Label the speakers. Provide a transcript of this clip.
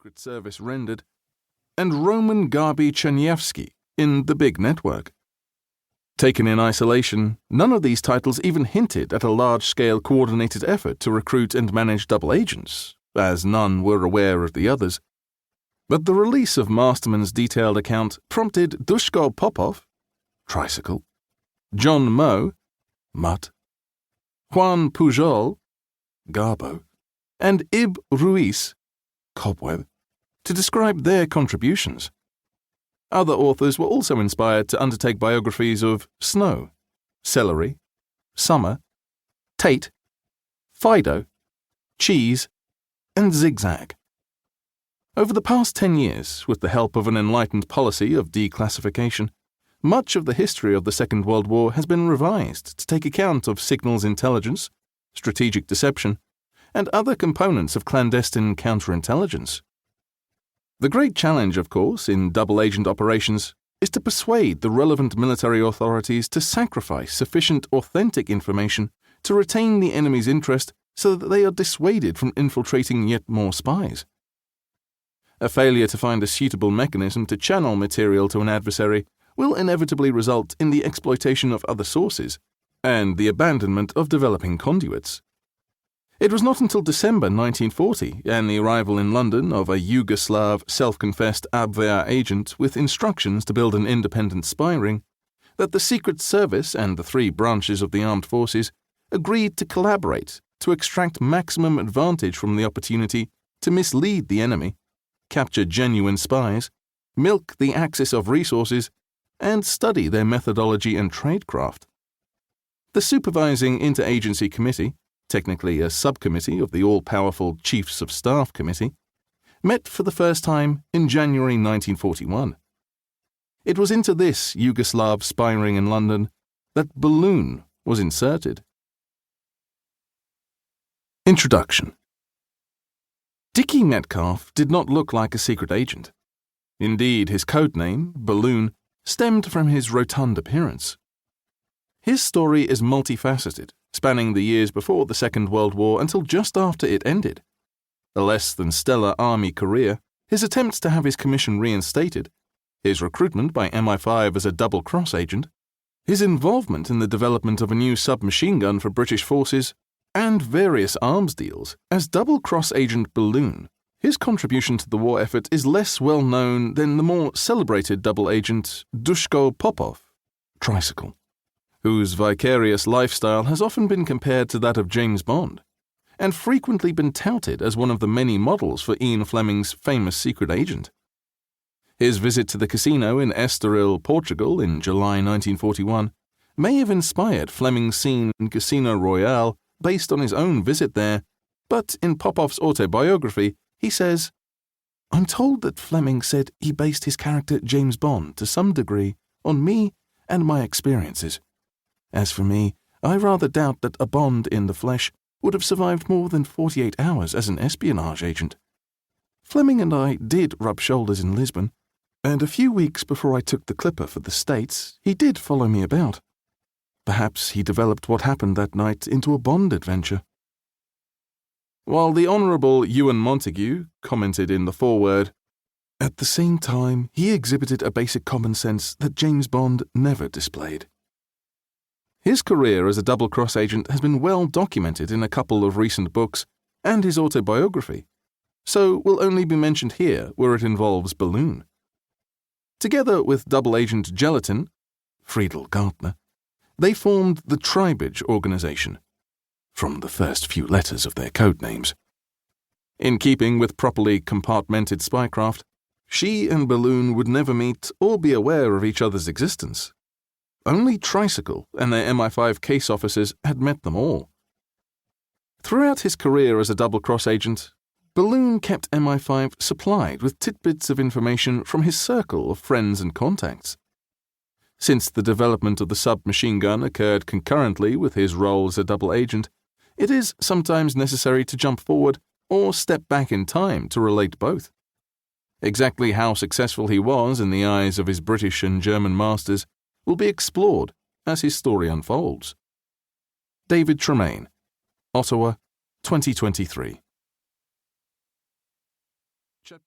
Speaker 1: Secret Service rendered, and Roman Garby Chernyavsky in The Big Network. Taken in isolation, none of these titles even hinted at a large-scale coordinated effort to recruit and manage double agents, as none were aware of the others. But the release of Masterman's detailed account prompted Dushko Popov, Tricycle, John Moe, Mutt, Juan Pujol, Garbo, and Ib Ruiz, Cobweb, to describe their contributions. Other authors were also inspired to undertake biographies of Snow, Celery, Summer, Tate, Fido, Cheese, and Zigzag. Over the past 10 years, with the help of an enlightened policy of declassification, much of the history of the Second World War has been revised to take account of signals intelligence, strategic deception, and other components of clandestine counterintelligence. The great challenge, of course, in double-agent operations is to persuade the relevant military authorities to sacrifice sufficient authentic information to retain the enemy's interest so that they are dissuaded from infiltrating yet more spies. A failure to find a suitable mechanism to channel material to an adversary will inevitably result in the exploitation of other sources and the abandonment of developing conduits. It was not until December 1940 and the arrival in London of a Yugoslav self-confessed Abwehr agent with instructions to build an independent spy ring that the Secret Service and the three branches of the armed forces agreed to collaborate to extract maximum advantage from the opportunity to mislead the enemy, capture genuine spies, milk the axis of resources, and study their methodology and tradecraft. The Supervising Interagency Committee, technically a subcommittee of the all-powerful Chiefs of Staff Committee, met for the first time in January 1941. It was into this Yugoslav spy ring in London that Balloon was inserted. Introduction. Dickie Metcalfe did not look like a secret agent. Indeed, his code name, Balloon, stemmed from his rotund appearance. His story is multifaceted, spanning the years before the Second World War until just after it ended. A less than stellar army career, his attempts to have his commission reinstated, his recruitment by MI5 as a double-cross agent, his involvement in the development of a new submachine gun for British forces, and various arms deals as double-cross agent Balloon. His contribution to the war effort is less well known than the more celebrated double agent Dushko Popov, Tricycle, whose vicarious lifestyle has often been compared to that of James Bond, and frequently been touted as one of the many models for Ian Fleming's famous secret agent. His visit to the casino in Estoril, Portugal in July 1941 may have inspired Fleming's scene in Casino Royale based on his own visit there, but in Popov's autobiography, he says, "I'm told that Fleming said he based his character James Bond to some degree on me and my experiences. As for me, I rather doubt that a Bond in the flesh would have survived more than 48 hours as an espionage agent. Fleming and I did rub shoulders in Lisbon, and a few weeks before I took the Clipper for the States, he did follow me about. Perhaps he developed what happened that night into a Bond adventure." While the Honourable Ewan Montague commented in the foreword, "At the same time, he exhibited a basic common sense that James Bond never displayed." His career as a double-cross agent has been well documented in a couple of recent books and his autobiography, so will only be mentioned here where it involves Balloon. Together with double agent Gelatin, Friedel Gartner, they formed the Tribage organization, from the first few letters of their code names. In keeping with properly compartmented spycraft, she and Balloon would never meet or be aware of each other's existence. Only Tricycle and their MI5 case officers had met them all. Throughout his career as a double-cross agent, Balloon kept MI5 supplied with tidbits of information from his circle of friends and contacts. Since the development of the submachine gun occurred concurrently with his role as a double agent, it is sometimes necessary to jump forward or step back in time to relate both. Exactly how successful he was in the eyes of his British and German masters will be explored as his story unfolds. David Tremain, Ottawa, 2023.